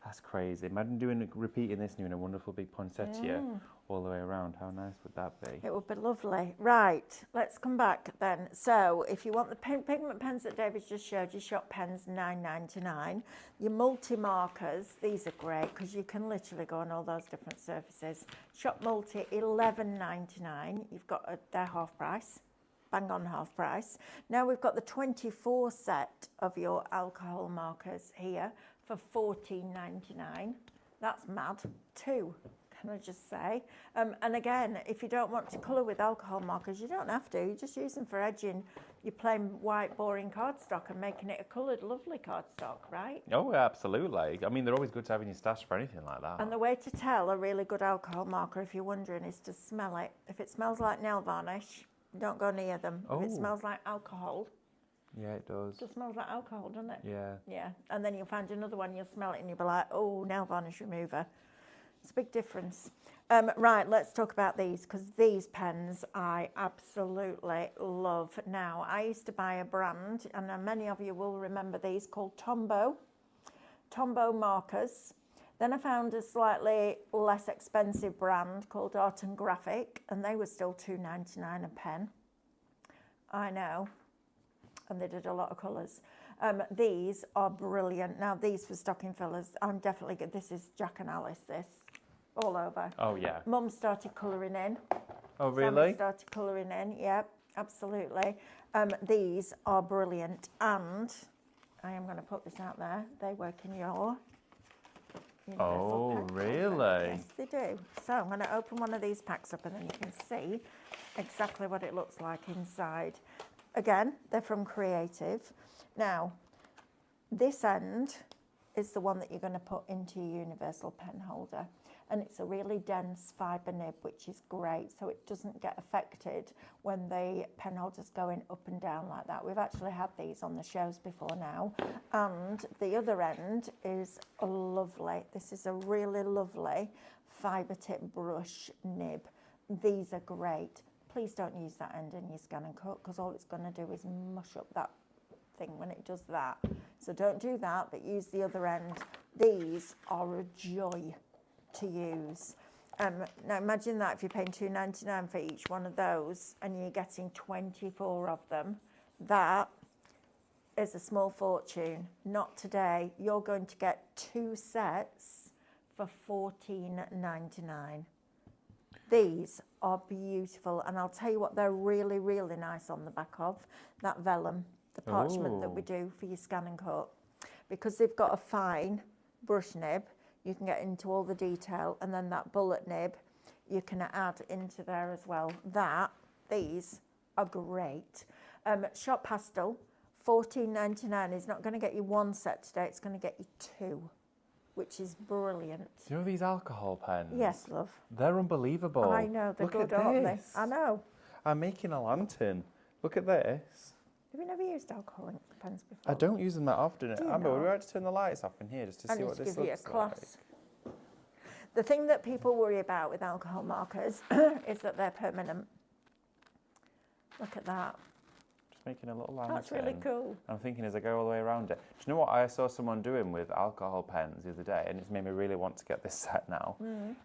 That's crazy. Imagine repeating this and doing a wonderful big poinsettia all the way around. How nice would that be? It would be lovely. Right, let's come back then. So if you want the pigment pens that David's just showed you, Shop Pens £9.99. Your multi-markers, these are great because you can literally go on all those different surfaces. Shop Multi £11.99. You've got they're half price. Bang on half price. Now we've got the 24 set of your alcohol markers here for £14.99. That's mad. Two, can I just say? And again, if you don't want to colour with alcohol markers, you don't have to. You just use them for edging your plain white boring cardstock and making it a coloured lovely cardstock, right? Oh, absolutely. I mean, they're always good to have in your stash for anything like that. And the way to tell a really good alcohol marker, if you're wondering, is to smell it. If it smells like nail varnish, don't go near them. If it smells like alcohol, yeah, it does. it just smells like alcohol, doesn't it? Yeah. Yeah. And then you'll find another one, you'll smell it and you'll be like, oh, nail varnish remover. It's a big difference. Right, let's talk about these because these pens I absolutely love. Now, I used to buy a brand, and many of you will remember these, called Tombow markers. Then I found a slightly less expensive brand called Art and Graphic, and they were still £2.99 a pen. I know. And they did a lot of colours. These are brilliant. Now, these for stocking fillers, I'm definitely good. This is Jack and Alice, this, all over. Oh, yeah. Mum started colouring in. Oh, really? Sammy started colouring in, yep, absolutely. These are brilliant. And I am going to put this out there. They work in your universal pen holder. Really? Yes, they do. So I'm going to open one of these packs up and then you can see exactly what it looks like inside. Again, they're from Creative. Now, this end is the one that you're going to put into your universal pen holder. And it's a really dense fibre nib, which is great. So it doesn't get affected when the pen holder's going up and down like that. We've actually had these on the shows before now. And the other end is lovely. This is a really lovely fibre tip brush nib. These are great. Please don't use that end in your scan and cut because all it's going to do is mush up that thing when it does that. So don't do that, but use the other end. These are a joy to use. Now imagine that if you're paying £2.99 for each one of those and you're getting 24 of them, that is a small fortune. Not today. You're going to get 2 sets for £14.99. These are beautiful, and I'll tell you what they're really, really nice on the back of, that vellum, the parchment that we do for your scan and cut. Because they've got a fine brush nib, you can get into all the detail, and then that bullet nib you can add into there as well. These are great. Shop Pastel, £14.99 is not going to get you 1 set today, it's going to get you 2. Which is brilliant. Do you know these alcohol pens? Yes, love. They're unbelievable. I know, they're Look good, at aren't they? this. I know. I'm making a lantern. Look at this. Have you never used alcohol ink pens before? I don't use them that often. Do you Amber, not? would we like to turn the lights off in here just to see what this give you a looks like? class. The thing that people worry about with alcohol markers is that they're permanent. Look at that. Just making a little lantern. That's really cool. I'm thinking as I go all the way around it. Do you know what I saw someone doing with alcohol pens the other day, and it's made me really want to get this set now?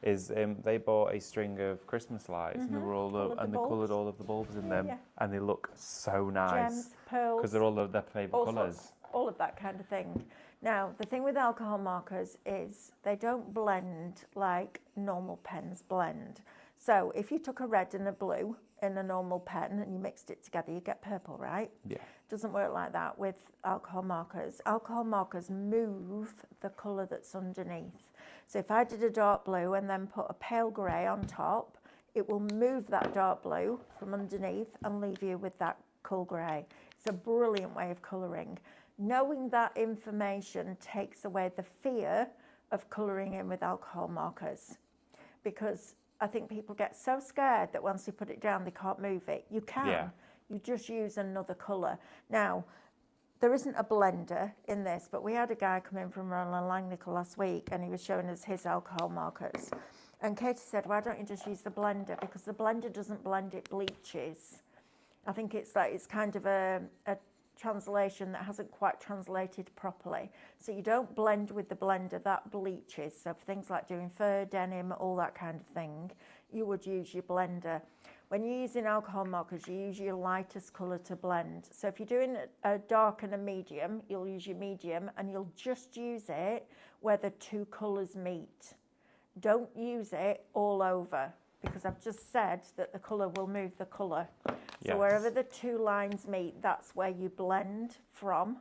Is they bought a string of Christmas lights, and they were all and they coloured all of the bulbs in them, and they look so nice. Gems, pearls. Because they're all of their favourite colours. All of that kind of thing. Now, the thing with alcohol markers is they don't blend like normal pens blend. So if you took a red and a blue in a normal pen and you mixed it together, you get purple, right? Yeah. Doesn't work like that with alcohol markers. Alcohol markers move the colour that's underneath. So if I did a dark blue and then put a pale grey on top, it will move that dark blue from underneath and leave you with that cool grey. It's a brilliant way of colouring. Knowing that information takes away the fear of colouring in with alcohol markers, because I think people get so scared that once you put it down, they can't move it. You can. Yeah. You just use another colour. Now, there isn't a blender in this, but we had a guy come in from Roland Langnickel last week and he was showing us his alcohol markers. And Katie said, why don't you just use the blender? Because the blender doesn't blend, it bleaches. I think it's like it's kind of a translation that hasn't quite translated properly. So you don't blend with the blender, that bleaches. So for things like doing fur, denim, all that kind of thing, you would use your blender. When you're using alcohol markers, you use your lightest colour to blend. So if you're doing a dark and a medium, you'll use your medium and you'll just use it where the two colours meet. Don't use it all over, because I've just said that the colour will move the colour. So Yes. wherever the two lines meet, that's where you blend from.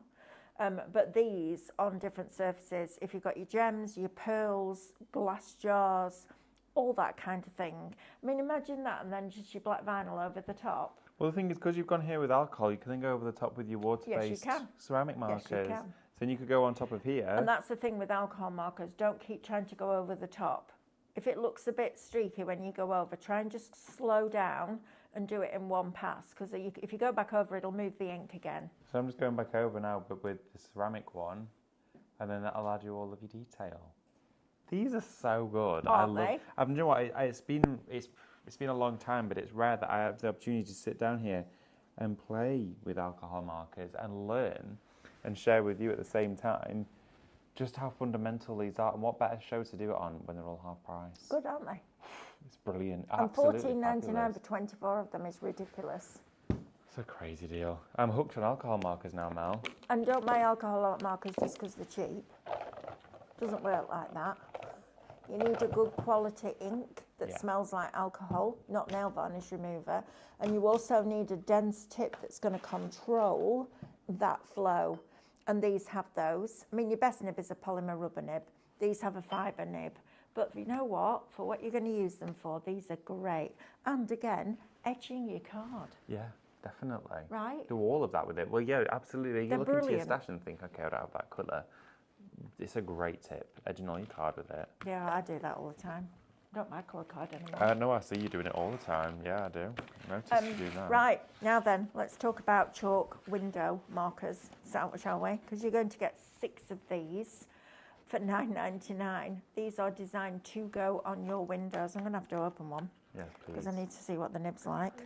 But these on different surfaces, if you've got your gems, your pearls, glass jars, all that kind of thing. I mean, imagine that and then just your black vinyl over the top. Well, the thing is, because you've gone here with alcohol, you can then go over the top with your water-based can. ceramic markers. Yes, you can. So then you could go on top of here. And that's the thing with alcohol markers. Don't keep trying to go over the top. If it looks a bit streaky when you go over, try and just slow down and do it in one pass. Because if you go back over, it'll move the ink again. So I'm just going back over now, but with the ceramic one, and then that'll add you all of your detail. These are so good. Aren't they? You know what? It's been a long time, but it's rare that I have the opportunity to sit down here and play with alcohol markers and learn and share with you at the same time just how fundamental these are, and what better show to do it on when they're all half price. Good, aren't they? It's brilliant. And Absolutely $14.99 fabulous. for 24 of them is ridiculous. It's a crazy deal. I'm hooked on alcohol markers now, Mel. And don't buy alcohol markers just because they're cheap. Doesn't work like that. You need a good quality ink that smells like alcohol, not nail varnish remover. And you also need a dense tip that's going to control that flow. And these have those. I mean, your best nib is a polymer rubber nib. These have a fibre nib. But you know what? For what you're going to use them for, these are great. And again, etching your card. Yeah, definitely. Right? Do all of that with it. Well, yeah, absolutely. You They're look into your brilliant. stash and think, okay, I don't have that colour. It's a great tip. Edging all your card with it. Yeah, I do that all the time. I don't buy colour card anymore. No, I see you doing it all the time. Yeah, I do. I noticed you do that. Right, now then, let's talk about chalk window markers, shall we? Because you're going to get 6 of these for $9.99. These are designed to go on your windows. I'm going to have to open one Yes, please. because I need to see what the nib's like.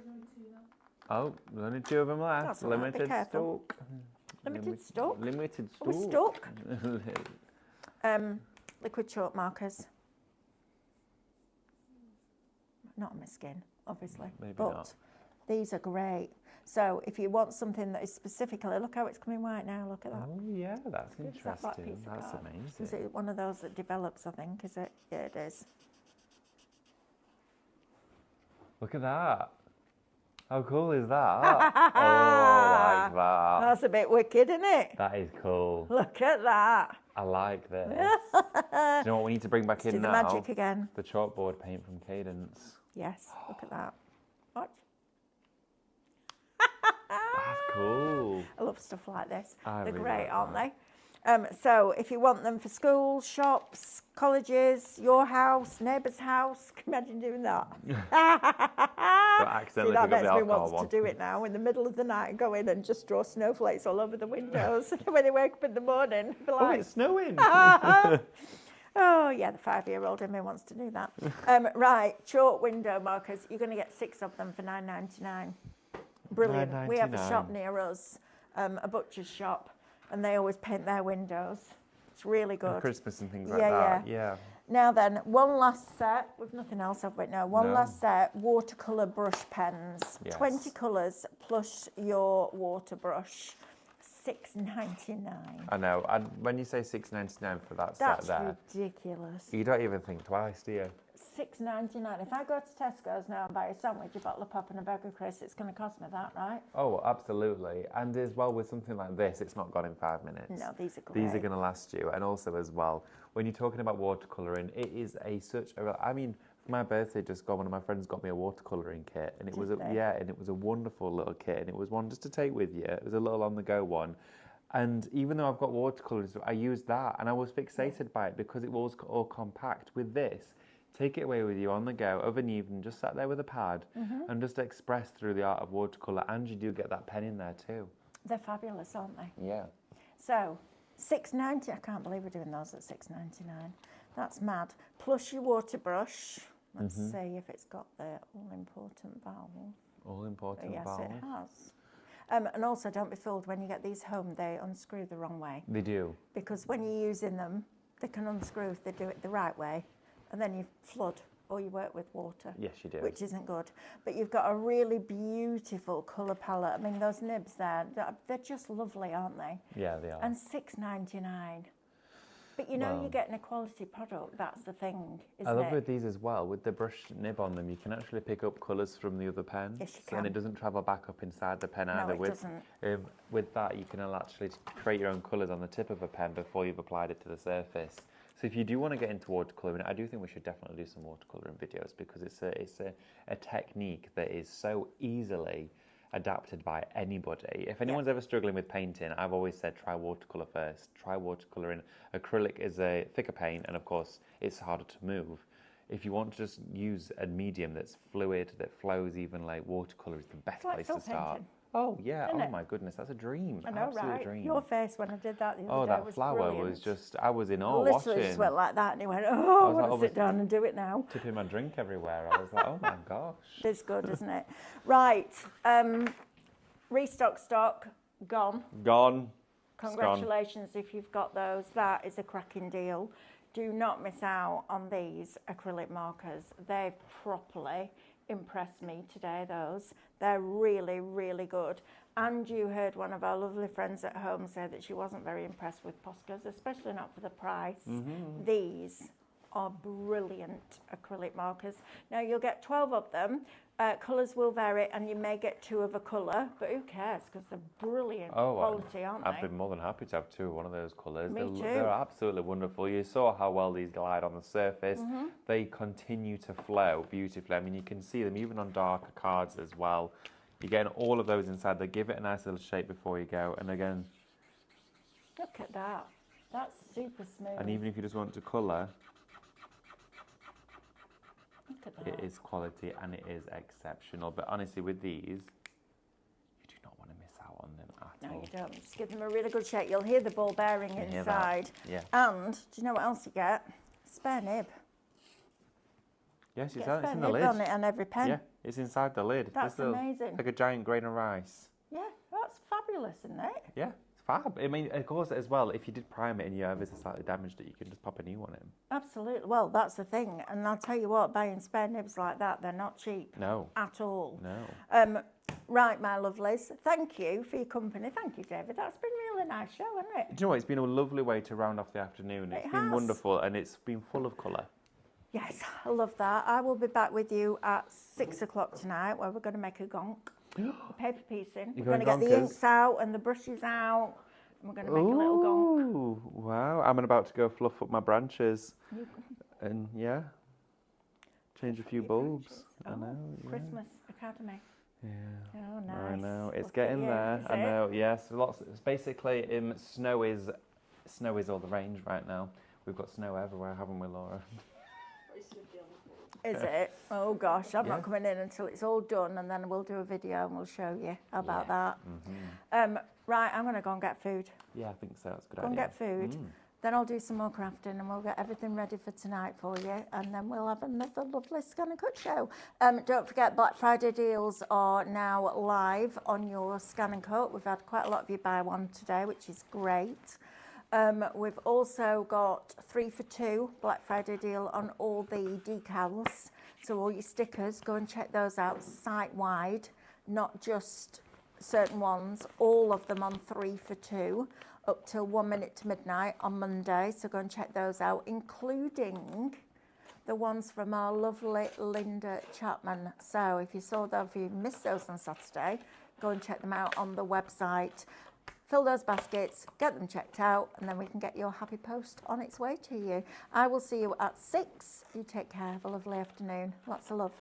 Oh, there's only 2 of them left. That's all right, be Limited careful. stock. Limited stock? Limited Are we stock. Liquid chalk markers. Not on my skin, obviously. Maybe but not. these are great. So if you want something that is specifically, look how it's coming white now, look at that. Oh, yeah, that's Who's that black interesting. piece of That's card? amazing. Is it one of those that develops, I think, is it? Yeah, it is. Look at that. How cool is that? Oh, I like that. That's a bit wicked, isn't it? That is cool. Look at that. I like this. Do you know what we need to bring back Let's do in the now? magic again. The chalkboard paint from Cadence. Yes, look at that. Watch. That's cool. I love stuff like this. I They're really great, like aren't that. they? So if you want them for schools, shops, colleges, your house, neighbour's house, can you imagine doing that? So accidentally See, that pick up makes the me alcohol want one. to do it now in the middle of the night and go in and just draw snowflakes all over the windows. When they wake up in the morning, be Oh, like, it's snowing. oh yeah, the 5-year-old in me wants to do that. Right, chalk window markers. You're going to get 6 of them for $9.99. Brilliant. We have a shop $9.99. near us, a butcher's shop, and they always paint their windows. It's really For good. Christmas and things like Yeah, that. Yeah. Now then, one last set. We've nothing else, have we? No, one No. last set. Watercolour brush pens. Yes. 20 colours plus your water brush. $6.99. I know. And when you say $6.99 for that That's set there, ridiculous. you don't even think twice, do you? $6.99. If I go to Tesco's now and buy a sandwich, a bottle of pop and a bag of crisps, it's going to cost me that, right? Oh, absolutely. And as well with something like this, it's not gone in 5 minutes. No, these are great. These are going to last you. And also as well, when you're talking about watercolouring, it is I mean, for my birthday just gone, one of my friends got me a watercolouring kit, and it was Did they? and it was a wonderful little kit, and it was one just to take with you. It was a little on the go one. And even though I've got watercolours, I used that, and I was fixated by it because it was all compact. With this, take it away with you on the go of an evening, just sat there with a pad and just express through the art of watercolour, and you do get that pen in there too. They're fabulous, aren't they? Yeah. So, $6.90. I can't believe we're doing those at $6.99. That's mad. Plus your water brush. Let's see if it's got the all-important valve. All important Yes, valve. it has. And also, don't be fooled, when you get these home, they unscrew the wrong way. They do. Because when you're using them, they can unscrew if they do it the right way. And then you flood or you work with water. Yes, you do. Which isn't good. But you've got a really beautiful colour palette. I mean, those nibs there, they're just lovely, aren't they? Yeah, they are. And $6.99. But you know, Well, you're getting a quality product. That's the thing, isn't I love it? with these as well, with the brush nib on them, you can actually pick up colours from the other pen. Yes, you can. And it doesn't travel back up inside the pen No, either. it doesn't. With that, you can actually create your own colours on the tip of a pen before you've applied it to the surface. So if you do want to get into watercolouring, I do think we should definitely do some watercolouring videos, because it's a technique that is so easily adapted by anybody. If anyone's ever struggling with painting, I've always said try watercolour first. Try watercolouring. Acrylic is a thicker paint, and of course it's harder to move. If you want to just use a medium that's fluid, that flows evenly, watercolour is the best like place fill to start. painting. Oh yeah, Isn't oh it? my goodness, that's a dream. I know, Absolute right? dream. Your face when I did that the other Oh, day that was flower brilliant. was just, I was in awe Literally watching. just went like that, and he went, "Oh, I was want like to almost sit down and do it now." tipping my drink everywhere. I was like, oh my gosh. It's good, isn't it? Right, restock stock gone. Gone. It's gone. Congratulations if you've got those. That is a cracking deal. Do not miss out on these acrylic markers. They've properly impressed me today, those. They're really, really good. And you heard one of our lovely friends at home say that she wasn't very impressed with Poscas, especially not for the price. These are brilliant acrylic markers. Now you'll get 12 of them. Colours will vary, and you may get 2 of a colour, but who cares, because they're brilliant quality, aren't I've they? been more than happy to have 2 of one of those colours. Me too. They're absolutely wonderful. You saw how well these glide on the surface. They continue to flow beautifully. I mean, you can see them even on darker cards as well. You're getting all of those inside. They give it a nice little shape before you go. And again, Look at that. That's super smooth. and even if you just want to colour, Look at that. it is quality and it is exceptional. But honestly, with these, you do not want to miss out on them at No, all. you don't. Just give them a really good shake. You'll hear the ball bearing You hear that? inside. Yeah. And do you know what else you get? Spare nib. Yes, You it's, get a it's spare in the nib lid. on it on every pen. Yeah, it's inside the lid. That's This little- amazing. Like a giant grain of rice. Yeah, that's fabulous, isn't it? Yeah, it's fab. I mean, of course, as well, if you did prime it and you ever slightly damaged it, you can just pop a new one in. Absolutely. Well, that's the thing. And I'll tell you what, buying spare nibs like that, they're not cheap No, at all. no. Right, my lovelies. Thank you for your company. Thank you, David. That's been a really nice show, hasn't it? Do you know what? It's been a lovely way to round off the afternoon. It's It been has. wonderful and it's been full of colour. Yes, I love that. I will be back with you at 6 o'clock tonight, where we're going to make a gonk. A paper piecing. You're We're going to going get the gonkers? inks out and the brushes out. And we're going to make a little gonk. Ooh, wow. I'm about to go fluff up my branches. And yeah, change a few your bulbs. branches. I know. Yeah. Christmas Academy. Yeah. Oh, nice. I know. It's Look at getting you. there. Is I it? know. Yes. Lots. It's basically snow is all the rage right now. We've got snow everywhere, haven't we, Laura? Is it? Oh gosh, I'm Yeah. not coming in until it's all done, and then we'll do a video and we'll show you about Yeah. that. Right, I'm going to go and get food. Yeah, I think so. That's a good Go and idea. get food. Then I'll do some more crafting and we'll get everything ready for tonight for you. And then we'll have another lovely Scan and Cut show. Don't forget, Black Friday deals are now live on your Scan and Cut. We've had quite a lot of you buy one today, which is great. We've also got 3 for 2 Black Friday deal on all the decals. So all your stickers, go and check those out site-wide, not just certain ones, all of them on 3 for 2, up till 1 minute to midnight on Monday. So go and check those out, including the ones from our lovely Linda Chapman. So if you missed those on Saturday, go and check them out on the website. Fill those baskets, get them checked out, and then we can get your happy post on its way to you. I will see you at 6. You take care. Have a lovely afternoon. Lots of love.